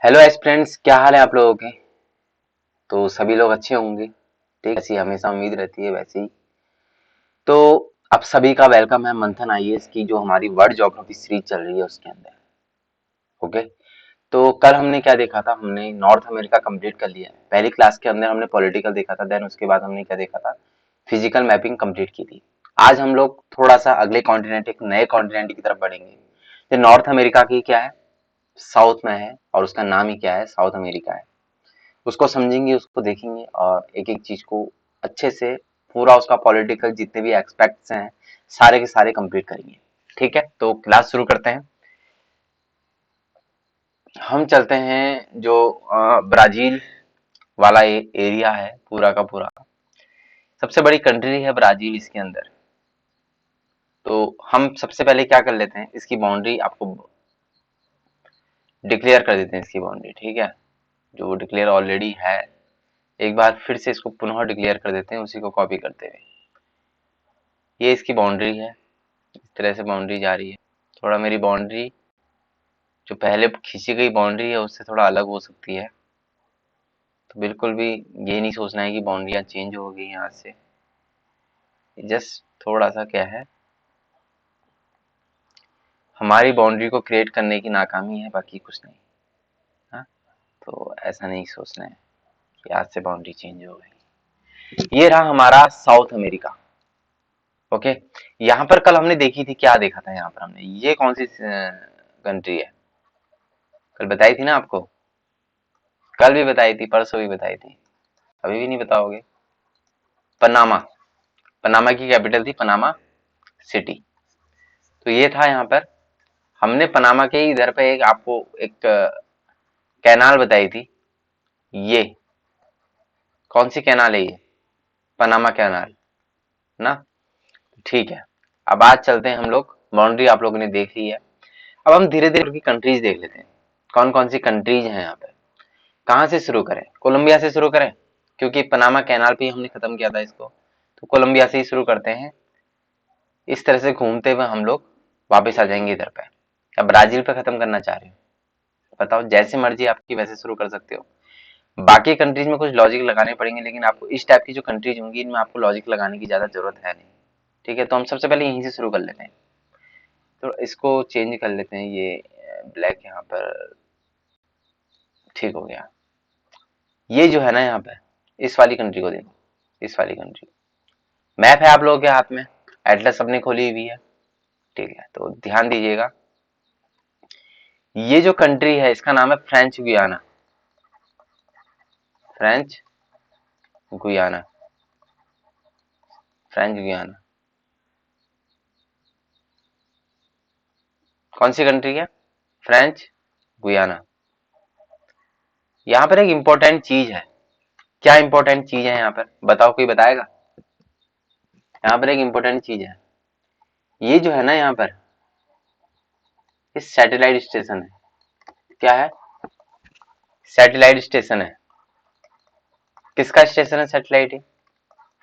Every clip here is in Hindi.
हेलो एस्पिरेंट्स, क्या हाल है आप लोगों के। तो सभी लोग अच्छे होंगे। ठीक, ऐसी हमेशा उम्मीद रहती है वैसे ही। तो आप सभी का वेलकम है मंथन आईएएस की जो हमारी वर्ल्ड ज्योग्राफी सीरीज चल रही है उसके अंदर। ओके। तो कल हमने क्या देखा था, हमने नॉर्थ अमेरिका कंप्लीट कर लिया। पहली क्लास के अंदर हमने पॉलिटिकल देखा था, देन उसके बाद हमने क्या देखा था, फिजिकल मैपिंग कंप्लीट की थी। आज हम लोग थोड़ा सा अगले कॉन्टिनेंट, एक नए कॉन्टिनेंट की तरफ बढ़ेंगे। तो नॉर्थ अमेरिका की क्या है, साउथ में है और उसका नाम ही क्या है, साउथ अमेरिका है। उसको समझेंगे, उसको देखेंगे और एक एक चीज को अच्छे से, पूरा उसका पॉलिटिकल जितने भी एस्पेक्ट्स हैं सारे के सारे कंप्लीट करेंगे। ठीक है, तो क्लास शुरू करते हैं। हम चलते हैं जो ब्राजील वाला एरिया है पूरा का पूरा। सबसे बड़ी कंट्री है ब्राजील इसके अंदर। तो हम सबसे पहले क्या कर लेते हैं, इसकी बाउंड्री आपको डिक्लेयर कर देते हैं, इसकी बाउंड्री। ठीक है, जो डिक्लेयर ऑलरेडी है, एक बार फिर से इसको पुनः डिक्लेयर कर देते हैं उसी को कॉपी करते हुए। ये इसकी बाउंड्री है, इस तरह से बाउंड्री जा रही है। थोड़ा मेरी बाउंड्री जो पहले खींची गई बाउंड्री है उससे थोड़ा अलग हो सकती है, तो बिल्कुल भी ये नहीं सोचना है कि बाउंड्रियां चेंज हो गई यहाँ से। जस्ट थोड़ा सा क्या है, हमारी बाउंड्री को क्रिएट करने की नाकामी है, बाकी कुछ नहीं। हाँ, तो ऐसा नहीं सोचना है कि आज से बाउंड्री चेंज हो गई। ये रहा हमारा साउथ अमेरिका। ओके। यहाँ पर कल हमने देखी थी, क्या देखा था यहाँ पर हमने, ये कौन सी कंट्री है, कल बताई थी ना आपको। कल भी बताई थी, परसों भी बताई थी, अभी भी नहीं बताओगे। पनामा। पनामा की कैपिटल थी पनामा सिटी। तो ये था यहाँ पर, हमने पनामा के इधर पे एक आपको एक कैनाल बताई थी। ये कौन सी कैनाल है, ये पनामा कैनाल ना। ठीक है, अब आज चलते हैं हम लोग, बाउंड्री आप लोगों ने देख ली है। अब हम धीरे धीरे की कंट्रीज देख लेते हैं, कौन कौन सी कंट्रीज हैं यहाँ पे। कहाँ से शुरू करें, कोलंबिया से शुरू करें, क्योंकि पनामा कैनाल पे हमने खत्म किया था इसको। तो कोलंबिया से ही शुरू करते हैं। इस तरह से घूमते हुए हम लोग वापस आ जाएंगे इधर पे। अब ब्राजील पे खत्म करना चाह रहे हो, बताओ, जैसे मर्जी आपकी वैसे शुरू कर सकते हो। बाकी कंट्रीज में कुछ लॉजिक लगाने पड़ेंगे, लेकिन आपको इस टाइप की जो कंट्रीज होंगी इनमें आपको लॉजिक लगाने की ज्यादा जरूरत है नहीं। ठीक है, तो हम सबसे पहले यहीं से शुरू कर लेते हैं। तो इसको चेंज कर लेते हैं, ये ब्लैक यहाँ पर ठीक हो गया। ये जो है ना यहाँ पे, इस वाली कंट्री को देखो, इस वाली कंट्री। मैप है आप लोगों के हाथ में, एटलस अपनी खोली हुई है। ठीक है, तो ध्यान दीजिएगा, ये जो कंट्री है इसका नाम है French Guiana. French Guiana, French Guiana. कौन सी कंट्री है, फ्रेंच गुयाना। यहाँ पर एक इंपॉर्टेंट चीज है। क्या इंपॉर्टेंट चीज है यहाँ पर, बताओ, कोई बताएगा। यहाँ पर एक इंपॉर्टेंट चीज है, ये जो है ना यहाँ पर, ये सैटेलाइट स्टेशन है। क्या है, सैटेलाइट स्टेशन है। किसका स्टेशन है सैटेलाइट,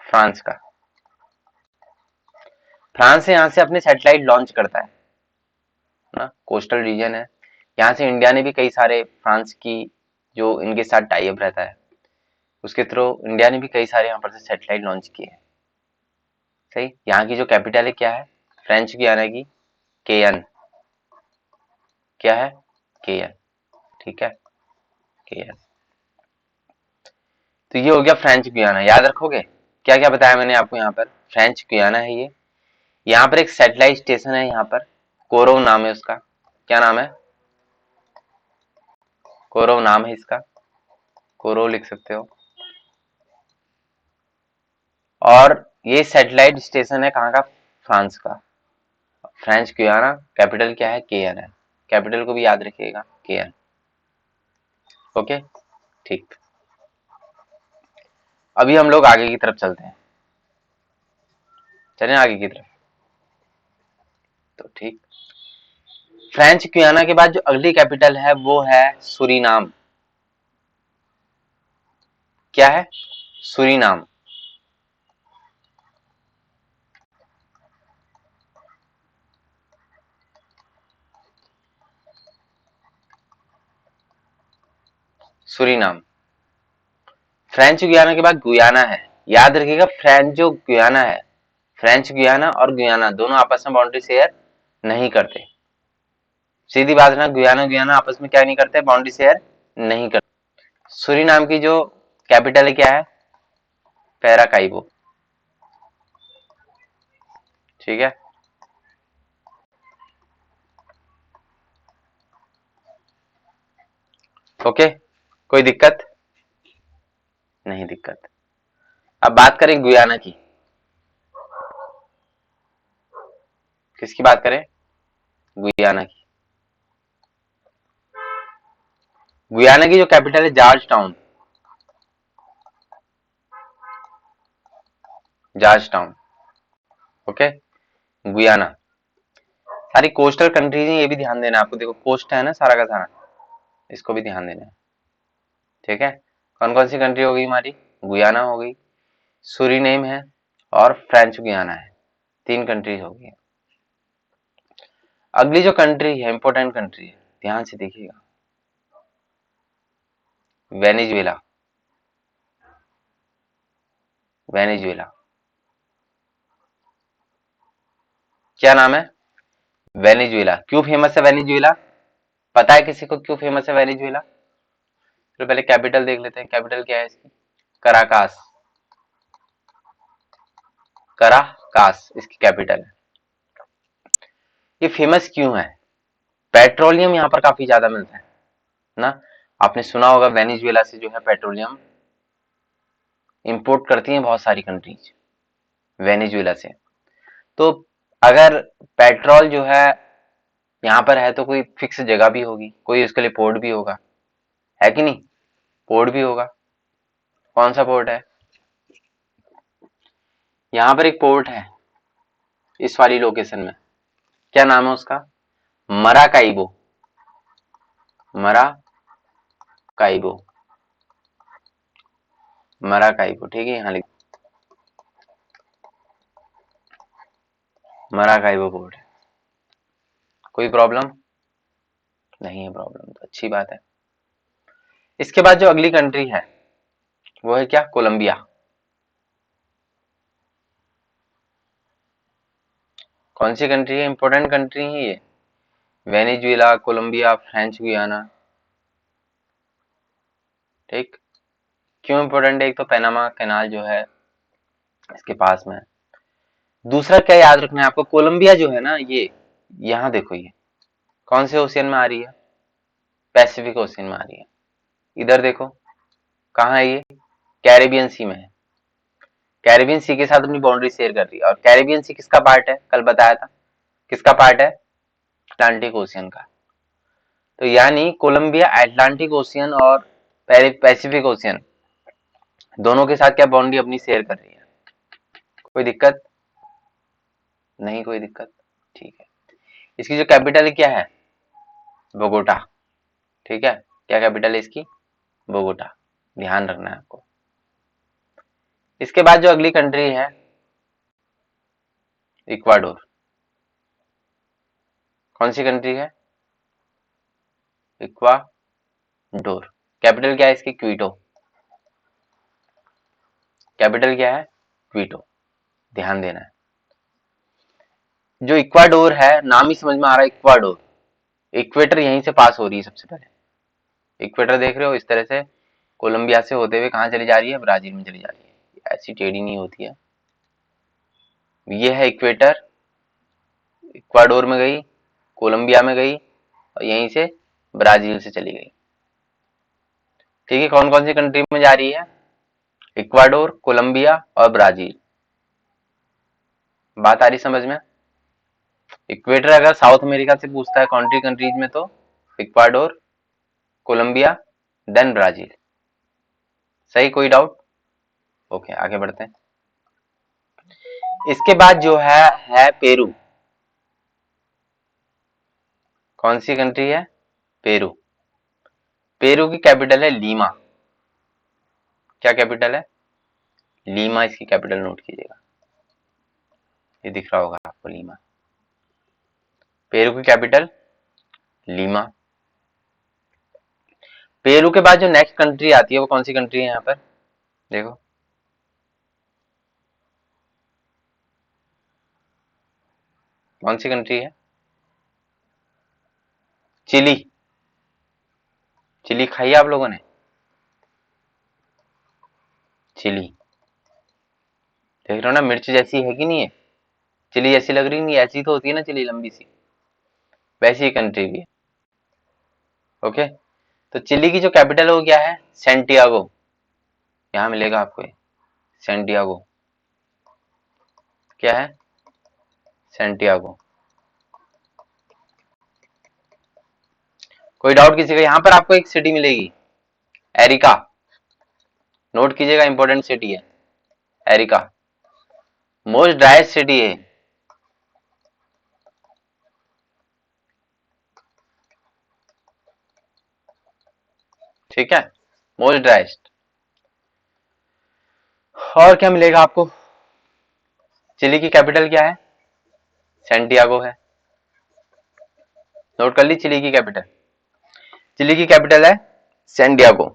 फ्रांस का। फ्रांस यहाँ से अपने सैटेलाइट लॉन्च करता है ना, कोस्टल रीजन है। यहाँ से इंडिया ने भी कई सारे, फ्रांस की जो इनके साथ टाई अप रहता है उसके थ्रू इंडिया ने भी कई सारे यहाँ पर से सैटेलाइट लॉन्च किए हैं। सही, यहाँ की जो कैपिटल है क्या है, फ्रेंच गुयाना की, केएन। क्या है, केएन। ठीक है, केएन। तो ये हो गया फ्रेंच गुयाना, याद रखोगे क्या क्या बताया मैंने आपको। यहाँ पर फ्रेंच गुयाना है ये। यहाँ पर एक सैटेलाइट स्टेशन है यहाँ पर, कोरो नाम है उसका। क्या नाम है, कोरो नाम है इसका, कोरो लिख सकते हो। और ये सैटेलाइट स्टेशन है कहाँ का, फ्रांस का। फ्रेंच गुयाना, कैपिटल क्या है, केएन है। कैपिटल को भी याद रखिएगा, केएन। ओके, ठीक। अभी हम लोग आगे की तरफ चलते हैं, चलें आगे की तरफ। तो ठीक, फ्रेंच गुयाना के बाद जो अगली कैपिटल है वो है सुरीनाम। क्या है, सुरीनाम। सूरीनाम। फ्रेंच गुयाना के बाद गुयाना है, याद रखिएगा। फ्रेंच जो गुयाना है, फ्रेंच गुयाना और गुयाना दोनों आपस में बाउंड्री शेयर नहीं करते। सीधी बात है ना, गुयाना गुयाना आपस में क्या नहीं करते, बाउंड्री शेयर नहीं करते। सूरीनाम की जो कैपिटल है क्या है, पैराकाइबो। ठीक है, ओके, कोई दिक्कत नहीं? दिक्कत। अब बात करें गुयाना की। किसकी बात करें? गुयाना की। गुयाना की जो कैपिटल है George town. George town, okay. Guyana सारी कोस्टल कंट्रीज है, ये भी ध्यान देना आपको। देखो कोस्ट है ना सारा का सारा, इसको भी ध्यान देना है। ठीक है, कौन कौन सी कंट्री हो गई हमारी? गुयाना हो गई, सूरीनेम है और फ्रेंच गुयाना है। 3 कंट्रीज हो गई। अगली जो कंट्री है, इंपॉर्टेंट कंट्री है, ध्यान से देखिएगा, वेनेजुएला। वेनेजुएला, क्या नाम है? वेनेजुएला। क्यों फेमस है वेनेजुएला? पता है किसी को क्यों फेमस है वेनेजुएला? तो पहले कैपिटल देख लेते हैं। कैपिटल क्या है इसकी? कराकास। कराकास इसकी कैपिटल है। ये फेमस क्यों है? पेट्रोलियम यहाँ पर काफी ज्यादा मिलता है ना। आपने सुना होगा वेनेजुएला से जो है पेट्रोलियम इंपोर्ट करती हैं बहुत सारी कंट्रीज वेनेजुएला से। तो अगर पेट्रोल जो है यहाँ पर है तो कोई फिक्स जगह भी होगी, कोई उसके लिए पोर्ट भी होगा, है कि नहीं? पोर्ट भी होगा। कौन सा पोर्ट है? यहाँ पर एक पोर्ट है इस वाली लोकेशन में। क्या नाम है उसका? मराकाइबो। Maracaibo, Maracaibo. ठीक है, यहाँ लिख, मराकाइबो पोर्ट है। कोई प्रॉब्लम नहीं है? प्रॉब्लम तो अच्छी बात है। इसके बाद जो अगली कंट्री है वो है क्या? कोलंबिया। कौन सी कंट्री है? इंपॉर्टेंट कंट्री है ये। Venezuela, Colombia, French Guiana. ठीक, क्यों इंपॉर्टेंट है? एक तो पैनामा कैनाल जो है इसके पास में है। दूसरा क्या याद रखना है आपको, कोलंबिया जो है ना, ये यहाँ देखो, ये कौन से ओशियन में आ रही है? पैसिफिक ओशियन में आ रही है। इधर देखो कहाँ है ये? कैरेबियन सी में है। कैरेबियन सी के साथ अपनी बाउंड्री शेयर कर रही है। और कैरेबियन सी किसका पार्ट है? कल बताया था किसका पार्ट है? अटलांटिक ओशियन का। तो यानी कोलंबिया अटलांटिक ओशियन और पैसिफिक ओशियन दोनों के साथ क्या बाउंड्री अपनी शेयर कर रही है। कोई दिक्कत नहीं? कोई दिक्कत, ठीक है। इसकी जो कैपिटल है क्या है? बोगोटा। ठीक है, क्या कैपिटल है इसकी? बोगोटा। ध्यान रखना है आपको। इसके बाद जो अगली कंट्री है इक्वाडोर। कौन सी कंट्री है? इक्वाडोर। कैपिटल क्या है इसकी? क्विटो। कैपिटल क्या है? क्विटो। ध्यान देना है। जो इक्वाडोर है, नाम ही समझ में आ रहा है इक्वाडोर। इक्वेटर यहीं से पास हो रही है सबसे पहले। इक्वेटर देख रहे हो, इस तरह से कोलंबिया से होते हुए कहाँ चली जा रही है? ब्राजील में चली जा रही है। ऐसी टेढ़ी नहीं होती है। ये है इक्वेटर, इक्वाडोर में गई, कोलंबिया में गई और यहीं से ब्राजील से चली गई। ठीक है, कौन कौन सी कंट्री में जा रही है? इक्वाडोर, कोलंबिया और ब्राजील। बात आ रही समझ में? इक्वेटर अगर साउथ अमेरिका से पूछता है कंट्री कंट्रीज में तो इक्वाडोर, कोलंबिया, देन ब्राजील। सही, कोई डाउट? ओके, आगे बढ़ते हैं। इसके बाद जो है पेरू। कौन सी कंट्री है? पेरू। पेरू की कैपिटल है लीमा। क्या कैपिटल है? लीमा इसकी कैपिटल नोट कीजिएगा। ये दिख रहा होगा आपको, लीमा। पेरू की कैपिटल लीमा। पेरू के बाद जो नेक्स्ट कंट्री आती है वो कौन सी कंट्री है यहाँ पर? देखो, कौन सी कंट्री है? चिली। चिली खाई है आप लोगों ने? चिली देख रहे हो ना, मिर्च जैसी है कि नहीं है? चिली जैसी लग रही नहीं? ऐसी तो होती है ना चिली, लंबी सी। वैसी ही कंट्री भी है। ओके, तो चिली की जो कैपिटल है वो क्या है? सेंटियागो। यहाँ मिलेगा आपको ये, सेंटियागो। क्या है? सेंटियागो। कोई डाउट किसी का? यहाँ पर आपको एक सिटी मिलेगी, एरिका। नोट कीजिएगा, इंपॉर्टेंट सिटी है एरिका। मोस्ट ड्राइस्ट सिटी है। ठीक है, मोस्ट ड्राइस्ट। और क्या मिलेगा आपको? चिली की कैपिटल क्या है? सेंटियागो है। नोट कर ली चिली की कैपिटल। चिली की कैपिटल है सेंटियागो।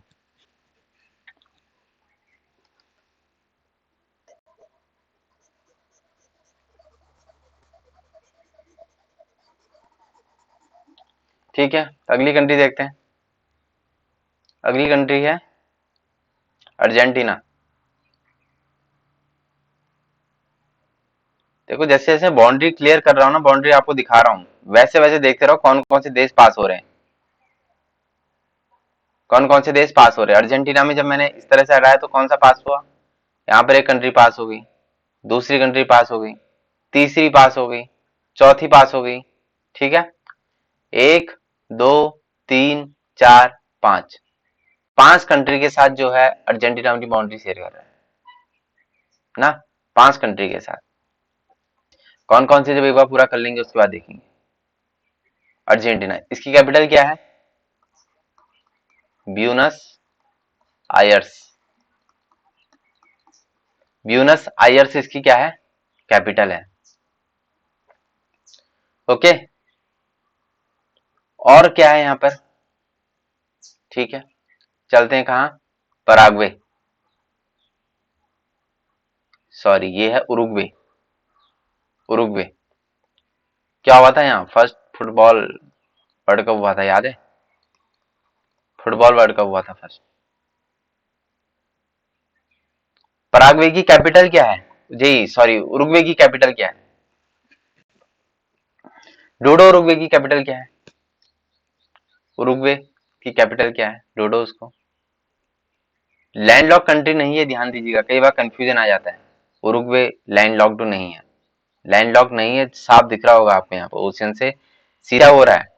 ठीक है, अगली कंट्री देखते हैं। अगली कंट्री है अर्जेंटीना। देखो, जैसे जैसे बाउंड्री क्लियर कर रहा हूँ ना, बाउंड्री आपको दिखा रहा हूँ, वैसे वैसे देखते रहो कौन कौन से देश पास हो रहे हैं। कौन कौन से देश पास हो रहे हैं अर्जेंटीना में? जब मैंने इस तरह से हटाया तो कौन सा पास हुआ? यहाँ पर एक कंट्री पास हो गई, दूसरी कंट्री पास हो गई, तीसरी पास हो गई, चौथी पास हो गई। ठीक है, एक, दो, तीन, चार, पांच। पांच कंट्री के साथ जो है अर्जेंटीना अपनी बाउंड्री शेयर कर रहा है ना, पांच कंट्री के साथ। कौन कौन से जब एक बार पूरा कर लेंगे उसके बाद देखेंगे। अर्जेंटीना, इसकी कैपिटल क्या है? Buenos Aires. ब्यूनस आयर्स इसकी क्या है? कैपिटल है। ओके, और क्या है यहाँ पर? ठीक है, चलते हैं कहा? पराग्वे। सॉरी, ये है उरुग्वे। उरुग्वे। क्या हुआ था यहाँ? फर्स्ट फुटबॉल वर्ल्ड कप हुआ था, याद है? फुटबॉल वर्ल्ड कप हुआ था फर्स्ट। पराग्वे की कैपिटल क्या है? जी सॉरी, उरुग्वे की कैपिटल क्या है? डोडो। उरुग्वे की कैपिटल क्या है? उरुग्वे की कैपिटल क्या है? डोडो उसको। लैंडलॉक कंट्री नहीं है, ध्यान दीजिएगा, कई बार कंफ्यूजन आ जाता है। उरुग्वे लैंडलॉक्ड नहीं है। लैंडलॉक नहीं है, साफ दिख रहा होगा आपको यहाँ पर, ओशियन से सीधा हो रहा है,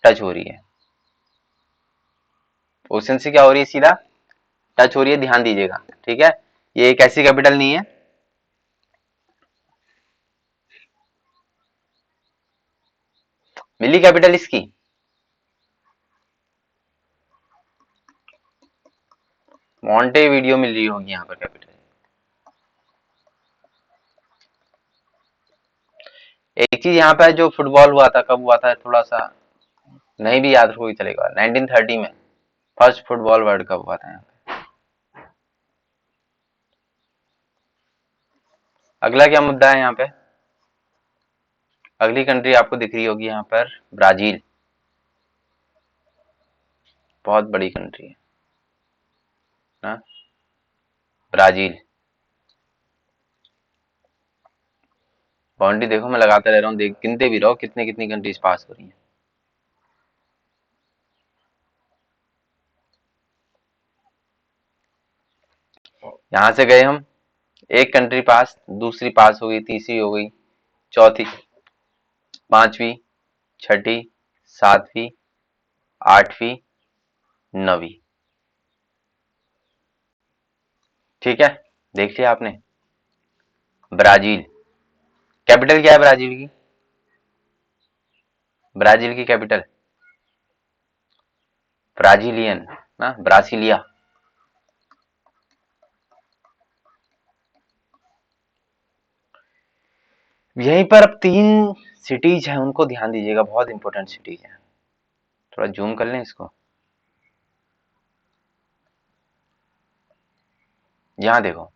टच हो रही है। ओशियन से क्या हो रही है? सीधा टच हो रही है, ध्यान दीजिएगा। ठीक है, ये एक ऐसी कैपिटल नहीं है। मिली कैपिटल इसकी? मॉन्टे वीडियो मिल रही होगी यहाँ पर कैपिटल। एक चीज यहाँ पर, जो फुटबॉल हुआ था कब हुआ था, थोड़ा सा नहीं भी याद हो चलेगा, 1930 में फर्स्ट फुटबॉल वर्ल्ड कप हुआ था यहाँ पे। अगला क्या मुद्दा है यहाँ पे? अगली कंट्री आपको दिख रही होगी यहाँ पर, ब्राजील। बहुत बड़ी कंट्री है ना, ब्राजील। बाउंड्री देखो, मैं लगाता रह रहा हूँ, देख गिनते भी रहो कितने कितनी कंट्रीज पास हो रही हैं। यहाँ से गए हम, एक कंट्री पास, दूसरी पास हो गई, तीसरी हो गई, चौथी, पांचवी, छठी, सातवीं, आठवीं, नवीं। ठीक है, देख लिया आपने। ब्राजील। कैपिटल क्या है ब्राजील की? ब्राजील की कैपिटल ब्राजीलियन ना, ब्रासिलिया। यहीं पर अब तीन सिटीज हैं, उनको ध्यान दीजिएगा, बहुत इंपॉर्टेंट सिटीज है। थोड़ा जूम कर लें इसको। यहाँ देखो,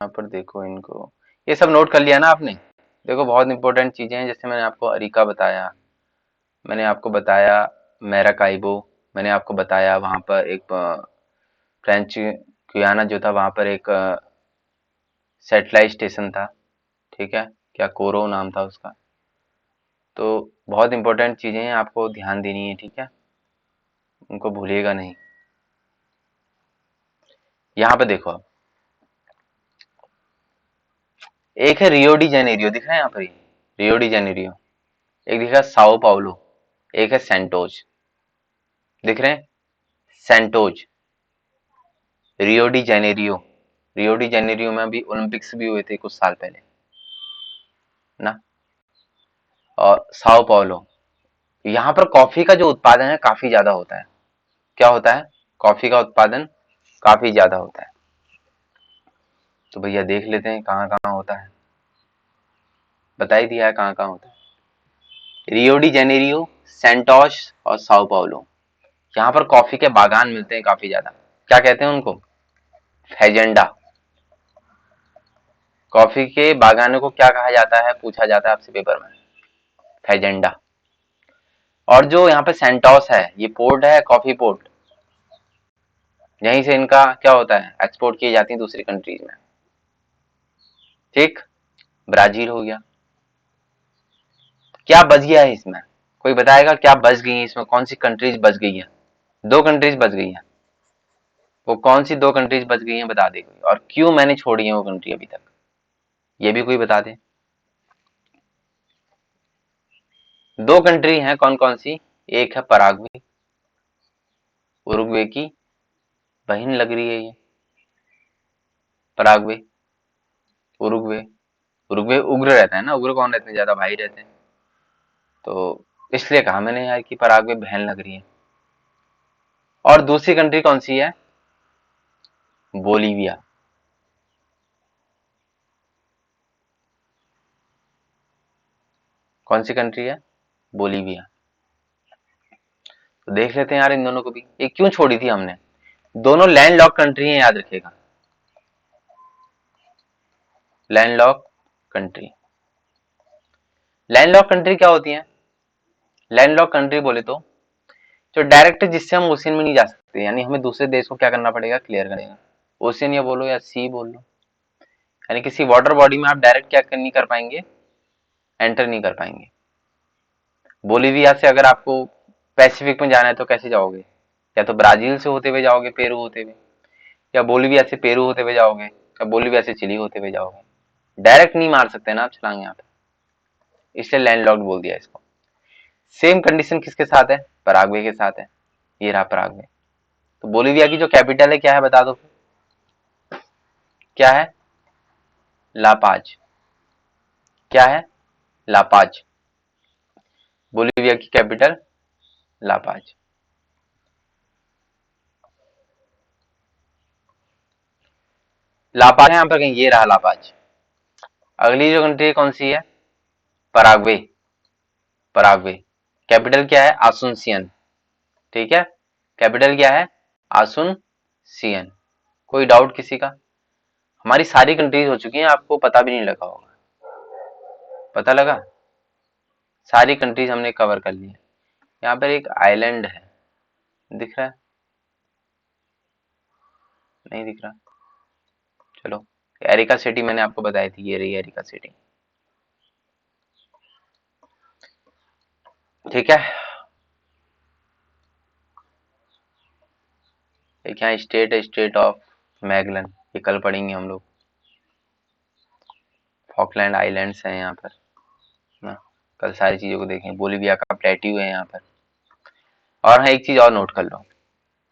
यहाँ पर देखो इनको, ये सब नोट कर लिया ना आपने। देखो बहुत इंपॉर्टेंट चीजें हैं, जैसे मैंने आपको अरिका बताया, मैंने आपको बताया मैराकाइबो, मैंने आपको बताया वहां पर एक फ्रेंच गुयाना जो था वहां पर एक सैटेलाइट स्टेशन था, ठीक है, क्या कोरो नाम था उसका। तो बहुत इंपॉर्टेंट चीजें हैं, आपको ध्यान देनी है, ठीक है, उनको भूलिएगा नहीं। यहाँ पे देखो आप, एक है रियो डी जेनेरियो, दिख रहा है यहाँ पर, रियो डी जेनेरियो, एक दिख रहा है साओ पाउलो, एक है सेंटोज, दिख रहे हैं, Santos, Rio de Janeiro. Rio de Janeiro में अभी ओलंपिक्स भी हुए थे कुछ साल पहले ना। और साओ पाउलो, यहाँ पर कॉफी का जो उत्पादन है काफी ज्यादा होता है। क्या होता है? कॉफी का उत्पादन काफी ज्यादा होता है। तो भैया देख लेते हैं कहाँ कहाँ होता है, बता ही दिया है कहाँ कहाँ होता है। रियो डी जेनेरियो, सेंटोस और साओ पाउलो, यहाँ पर कॉफी के बागान मिलते हैं काफी ज्यादा। क्या कहते हैं उनको? फेजेंडा। कॉफी के बागानों को क्या कहा जाता है, पूछा जाता है आपसे पेपर में, फेजेंडा। और जो यहाँ पे सेंटोस है, ये पोर्ट है, कॉफी पोर्ट, यहीं से इनका क्या होता है, एक्सपोर्ट किए जाती है दूसरी कंट्रीज में, ठीक। ब्राजील हो गया। क्या बच गया है इसमें? कोई बताएगा क्या बच गई है इसमें, कौन सी कंट्रीज बच गई है? दो कंट्रीज बच गई है। वो कौन सी दो कंट्रीज बच गई हैं, बता दे कोई, और क्यों मैंने छोड़ी है वो कंट्री अभी तक, ये भी कोई बता दे। दो कंट्री हैं, कौन कौन सी? एक है पराग्वे, उरुग्वे की बहन लग रही है ये, पराग्वे, उरुग्वे। उरुग्वे उग्र रहता है ना, उग्र कौन रहते हैं, ज्यादा भाई रहते हैं, तो इसलिए कहा मैंने यार कि पराग्वे बहन लग रही है। और दूसरी कंट्री कौन सी है? बोलीविया। कौन सी कंट्री है? बोलीविया। तो देख लेते हैं यार इन दोनों को भी, ये क्यों छोड़ी थी हमने। दोनों लैंड लॉक कंट्री है, याद रखिएगा, land lock country. Land lock country क्या होती है? लैंड लॉक कंट्री बोले तो जो डायरेक्ट जिससे हम ओशियन में नहीं जा सकते, यानी हमें दूसरे देश को क्या करना पड़ेगा, क्लियर करेगा। ओशियन या बोलो या सी बोल लो, यानी किसी वाटर बॉडी में आप डायरेक्ट क्या नहीं कर पाएंगे, एंटर नहीं कर पाएंगे। बोलीविया से अगर आपको पैसिफिक में जाना है तो कैसे जाओगे? या तो ब्राजील से होते हुए जाओगे, पेरू होते हुए, या बोलीविया से पेरू होते हुए जाओगे, या बोलीविया से चिली होते हुए जाओगे। डायरेक्ट नहीं मार सकते ना आप छलांग यहाँ पे, इसलिए लैंडलॉक्ड बोल दिया इसको। सेम कंडीशन किसके साथ है? पराग्वे के साथ है। ये रहा पराग्वे। तो बोलीविया की जो कैपिटल है क्या है, बता दो, क्या है? लापाज। क्या है? लापाज। बोलीविया की कैपिटल लापाज। लापाज है यहाँ पर कहीं, ये रहा लापाज। अगली जो कंट्री कौन सी है? पराग्वे। पराग्वे, कैपिटल क्या है? आसुनसियन, ठीक है, कैपिटल क्या है? आसुनसियन। कोई डाउट किसी का? हमारी सारी कंट्रीज हो चुकी हैं, आपको पता भी नहीं लगा होगा, पता लगा? सारी कंट्रीज हमने कवर कर ली है। यहाँ पर एक आइलैंड है, दिख रहा है? नहीं दिख रहा, चलो। एरिका सिटी मैंने आपको बताई थी, ये रही एरिका सिटी, ठीक है। एक यहाँ स्टेट है, स्टेट ऑफ मैगलन, ये कल पढ़ेंगे हम लोग। फॉकलैंड आइलैंड्स हैं यहाँ पर ना, कल सारी चीजों को देखें। बोलीविया का प्लेट्यू है यहाँ पर। और हाँ, एक चीज और नोट कर लो,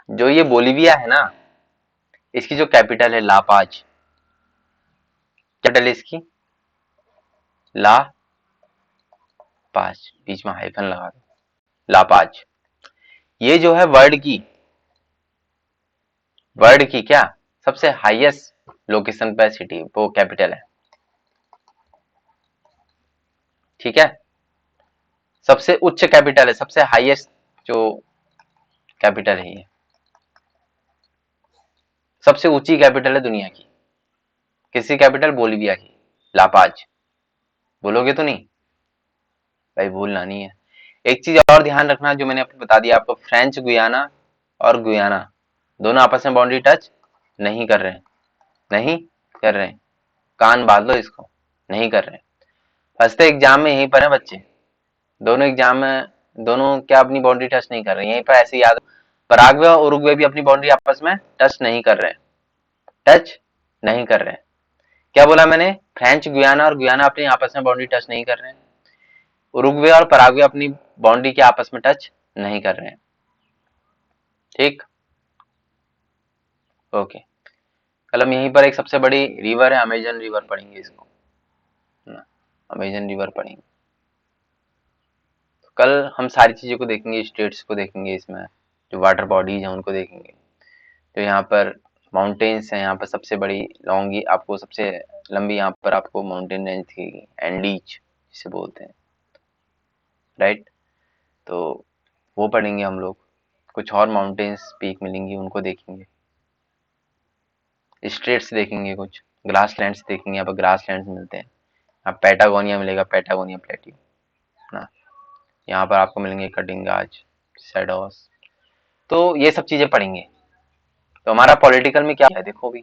जो ये बोलीविया है ना, इसकी जो कैपिटल है लापाज, कैपिटल है इसकी ला पाज, बीच में हाइफन लगा दो, लापाज। ये जो है वर्ल्ड की क्या सबसे हाईएस्ट लोकेशन पे सिटी, वो कैपिटल है, ठीक है। सबसे उच्च कैपिटल है, सबसे हाईएस्ट जो कैपिटल है ये, सबसे ऊंची कैपिटल है दुनिया की। किसकी कैपिटल? बोलिविया की, लापाज। बोलोगे तो नहीं भाई, भूलना नहीं है। एक चीज और ध्यान रखना जो मैंने आपको बता दिया आपको, फ्रेंच गुयाना और गुयाना दोनों आपस में बाउंड्री टच नहीं कर रहे हैं, नहीं कर रहे हैं। कान बांध लो इसको, नहीं कर रहे हैं। फर्स्ट एग्जाम में यहीं पर है बच्चे, दोनों एग्जाम में दोनों क्या अपनी बाउंड्री टच नहीं कर रहे हैं, यहीं पर ऐसे याद। पराग्वे और उरुग्वे भी अपनी बाउंड्री आपस में टच नहीं कर रहे हैं, टच नहीं कर रहे हैं। क्या बोला मैंने? फ्रेंच गुयाना और गुयाना अपनी आपस में बाउंड्री टच नहीं कर रहे हैं, उरुग्वे और पराग्वे अपनी बाउंड्री के आपस में टच नहीं कर रहे हैं। ठीक, ओके। कल हम यहीं पर एक सबसे बड़ी रिवर है अमेजन रिवर पढ़ेंगे, इसको ना, अमेजन रिवर पढ़ेंगे। तो कल हम सारी चीजों को देखेंगे, स्टेट्स को देखेंगे, इसमें जो वाटर बॉडीज हैं उनको देखेंगे। तो यहाँ पर माउंटेन्स हैं, यहाँ पर सबसे बड़ी लॉन्ग आपको सबसे लंबी यहाँ पर आपको माउंटेन रेंज दिखेगी, एंडीज जिसे बोलते हैं, राइट। तो वो पढ़ेंगे हम लोग। कुछ और माउंटेन्स पीक मिलेंगी उनको देखेंगे, स्ट्रेट्स देखेंगे, कुछ ग्रास लैंड्स देखेंगे, यहाँ पर ग्रास लैंड्स मिलते हैं। यहाँ पैटागोनिया मिलेगा, पैटागोनिया प्लेट्यू ना, यहाँ पर आपको मिलेंगे कटिंगाज, सैडोस। तो ये सब चीजें पढ़ेंगे। तो हमारा पॉलिटिकल में क्या है देखो, भी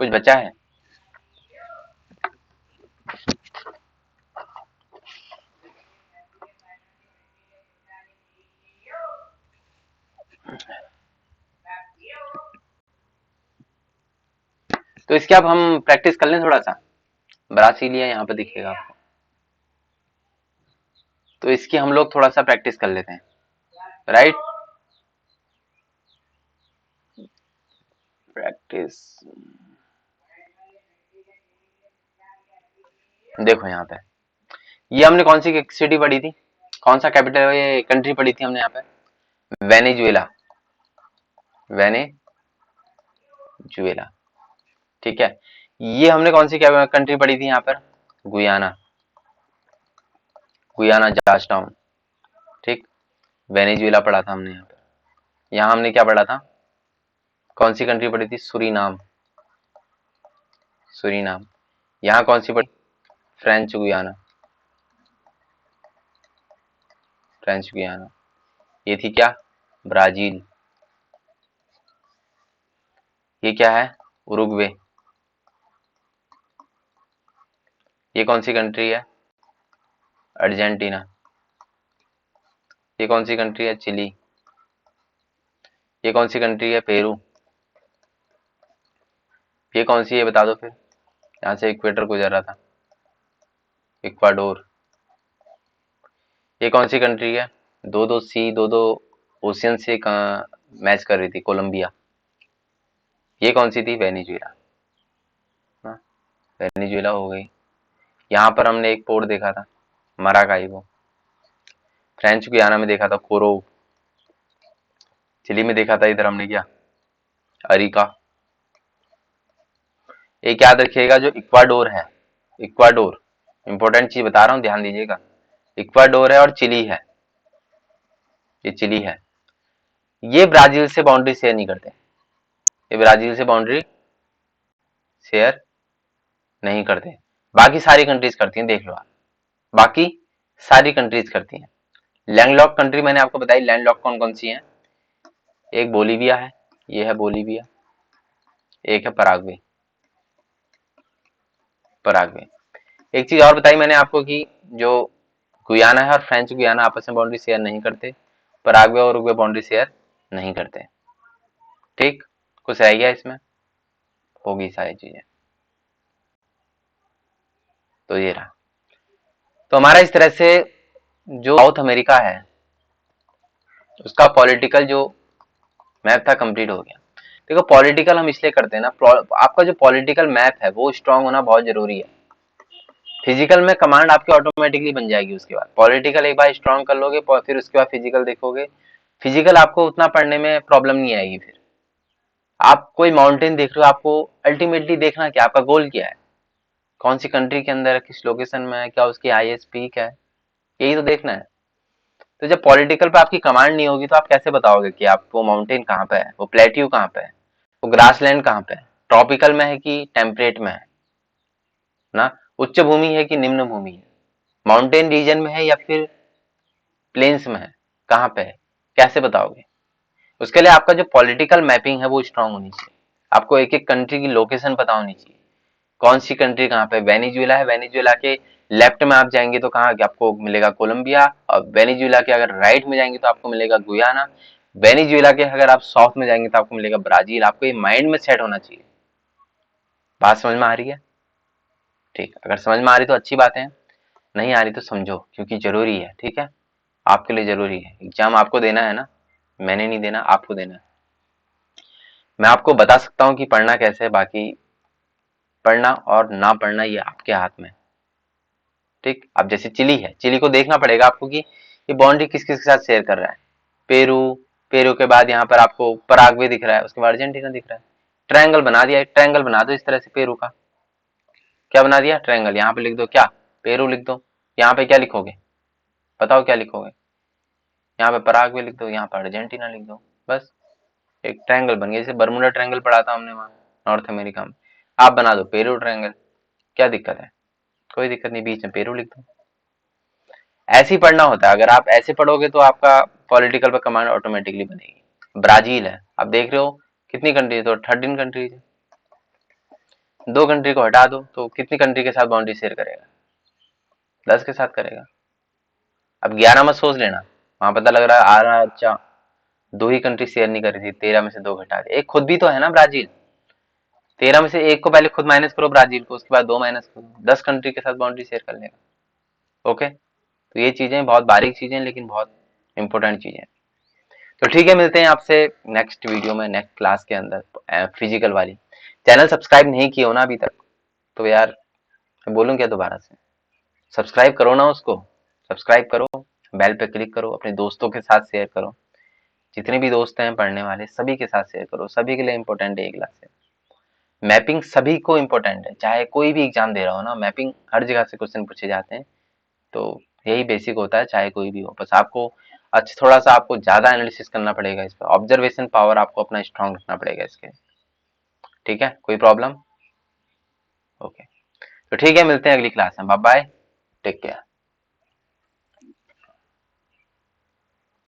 कुछ बचा है? तो इसके अब हम प्रैक्टिस कर लें थोड़ा सा। ब्रासीलिया यहाँ पे दिखेगा आपको, तो इसकी हम लोग थोड़ा सा प्रैक्टिस कर लेते हैं, राइट। प्रैक्टिस देखो यहाँ पे, ये हमने कौन सी सिटी पढ़ी थी, कौन सा कैपिटल ये कंट्री पढ़ी थी हमने यहाँ पे? वेनेजुएला, वेनेजुएला, ठीक है। ये हमने कौन सी कंट्री पढ़ी थी यहाँ पर? गुयाना, गुयाना जॉर्ज टाउन, ठीक। वेनेजुएला पढ़ा था हमने यहाँ पर। यहाँ हमने क्या पढ़ा था, कौन सी कंट्री पढ़ी थी? Suriname, Suriname. यहाँ कौन सी पढ़ी? French Guiana, French Guiana. ये थी क्या? ब्राजील। ये क्या है? उरुग्वे। ये कौन सी कंट्री है? अर्जेंटीना। ये कौन सी कंट्री है? चिली। ये कौन सी कंट्री है? पेरू। ये कौन सी है बता दो फिर, यहाँ से इक्वेटर गुजर रहा था, इक्वाडोर। ये कौन सी कंट्री है? दो दो सी, दो दो ओशियन से मैच कर रही थी, कोलंबिया। ये कौन सी थी? वेनेजुएला। हाँ, वेनेजुएला हो गई। यहाँ पर हमने एक पोर्ट देखा था, मराकाइबो। फ्रेंच गुयाना में देखा था कोरो। चिली में देखा था इधर हमने क्या? अरिका। एक याद रखिएगा जो इक्वाडोर है, इक्वाडोर, इंपॉर्टेंट चीज बता रहा हूँ, ध्यान दीजिएगा। इक्वाडोर है और चिली है, ये चिली है। ये ब्राजील से बाउंड्री शेयर नहीं करते, ये ब्राजील से बाउंड्री शेयर नहीं करते। बाकी सारी कंट्रीज करती हैं, देख लो आप, बाकी सारी कंट्रीज करती हैं। लैंडलॉक कंट्री मैंने आपको बताई, लैंडलॉक कौन कौन सी हैं? एक बोलीविया है, ये है बोलीविया। एक है पराग्वे, पराग्वे। एक चीज और बताई मैंने आपको कि जो गुयाना है और फ्रेंच गुयाना आपस में बाउंड्री शेयर नहीं करते, पराग्वे और उरुग्वे बाउंड्री शेयर नहीं करते, ठीक। कुछ रह गया इसमें? होगी सारी चीजें। तो ये रहा। तो हमारा इस तरह से जो साउथ अमेरिका है उसका पॉलिटिकल जो मैप था कंप्लीट हो गया। देखो पॉलिटिकल हम इसलिए करते हैं ना, आपका जो पॉलिटिकल मैप है वो स्ट्रांग होना बहुत जरूरी है। फिजिकल में कमांड आपकी ऑटोमेटिकली बन जाएगी, उसके बाद पॉलिटिकल एक बार स्ट्रांग कर लोगे, फिर उसके बाद फिजिकल देखोगे। फिजिकल आपको उतना पढ़ने में प्रॉब्लम नहीं आएगी। फिर आप कोई माउंटेन देख रहे हो, आपको अल्टीमेटली देखना क्या, आपका गोल क्या है, कौन सी कंट्री के अंदर है, किस लोकेशन में है, क्या उसकी हाईएस्ट पीक है, यही तो देखना है। तो जब पॉलिटिकल पे आपकी कमांड नहीं होगी तो आप कैसे बताओगे कि आप वो माउंटेन कहाँ पे है, वो प्लेट्यू कहाँ पे है, वो ग्रासलैंड कहाँ पे है, ट्रॉपिकल में है कि टेम्परेट में है ना, उच्च भूमि है कि निम्न भूमि है, माउंटेन रीजन में है या फिर प्लेन्स में है, कहाँ पे है, कैसे बताओगे? उसके लिए आपका जो पॉलिटिकल मैपिंग है वो स्ट्रांग होनी चाहिए। आपको एक एक कंट्री की लोकेशन पता होनी चाहिए, कौन सी कंट्री कहाँ पे। वेनेजुएला है, वेनेजुएला के लेफ्ट में आप जाएंगे तो कहाँ आपको मिलेगा कोलंबिया, और वेनेजुएला के अगर राइट में जाएंगे तो आपको मिलेगा गुयाना, वेनेजुएला के अगर आप साउथ में जाएंगे तो आपको मिलेगा ब्राजील। आपको ये माइंड में सेट होना चाहिए। बात समझ में आ रही है? ठीक, अगर समझ में आ रही तो अच्छी बात है, नहीं आ रही तो समझो, क्योंकि जरूरी है। ठीक है, आपके लिए जरूरी है। एग्जाम आपको देना है ना, मैंने नहीं देना, आपको देना है। मैं आपको बता सकता हूँ कि पढ़ना कैसे है, बाकी पढ़ना और ना पढ़ना ये आपके हाथ में है। ठीक, अब जैसे चिली है, चिली को देखना पड़ेगा आपको कि ये बाउंड्री किस किस के साथ शेयर कर रहा है। पेरू, पेरू के बाद यहाँ पर आपको पराग्वे दिख रहा है, उसके बाद अर्जेंटीना दिख रहा है। ट्रायंगल बना दिया, एक ट्रायंगल बना दो इस तरह से पेरू का। क्या बना दिया? ट्रायंगल। यहाँ पे लिख दो क्या? पेरू लिख दो। यहाँ पे क्या लिखोगे? बताओ क्या लिखोगे? यहाँ पे पराग्वे लिख दो, यहाँ पर अर्जेंटीना लिख दो, बस एक ट्रायंगल बन गया। जैसे बर्मुडा ट्रायंगल पढ़ा था हमने वहां नॉर्थ अमेरिका में, आप बना दो पेरू ट्रायंगल। क्या दिक्कत है? कोई दिक्कत नहीं, बीच में पेरू लिख दो। ऐसे ही पढ़ना होता है। अगर आप ऐसे पढ़ोगे तो आपका पॉलिटिकल पे कमांड ऑटोमेटिकली बनेगी। ब्राजील है, आप देख रहे हो कितनी कंट्री है, तो 13 कंट्रीज है। दो कंट्री को हटा दो तो कितनी कंट्री के साथ बाउंड्री शेयर करेगा? 10 के साथ करेगा। अब 11 मत सोच लेना, वहां पता लग रहा है आ रहा, अच्छा दो ही कंट्री शेयर नहीं कर रही थी, 13 में से दो घटा दे। एक खुद भी तो है ना ब्राजील। 13 में से एक को पहले खुद माइनस करो ब्राजील को, उसके बाद दो माइनस करो, 10 कंट्री के साथ बाउंड्री शेयर कर लेगा। ओके, तो ये चीजें बहुत बारीक चीजें लेकिन बहुत इंपॉर्टेंट चीजें। तो ठीक है, मिलते हैं आपसे नेक्स्ट वीडियो में, नेक्स्ट क्लास के अंदर फिजिकल वाली। चैनल सब्सक्राइब नहीं किए हो ना अभी तक तो यार बोलूं क्या दोबारा से, सब्सक्राइब करो ना उसको, सब्सक्राइब करो, बेल पे क्लिक करो, अपने दोस्तों के साथ शेयर करो, जितने भी दोस्त हैं पढ़ने वाले सभी के साथ शेयर करो। सभी के लिए इंपॉर्टेंट है ये क्लास। मैपिंग सभी को इंपॉर्टेंट है, चाहे कोई भी एग्जाम दे रहा हो ना, मैपिंग हर जगह से क्वेश्चन पूछे जाते हैं। तो यही बेसिक होता है, चाहे कोई भी हो। बस आपको अच्छा थोड़ा सा आपको ज्यादा एनालिसिस करना पड़ेगा इस पर, ऑब्जर्वेशन पावर आपको अपना स्ट्रांग रखना पड़ेगा इसके। ठीक है, कोई प्रॉब्लम? ओके, तो ठीक है, मिलते हैं अगली क्लास में। Bye bye, take care.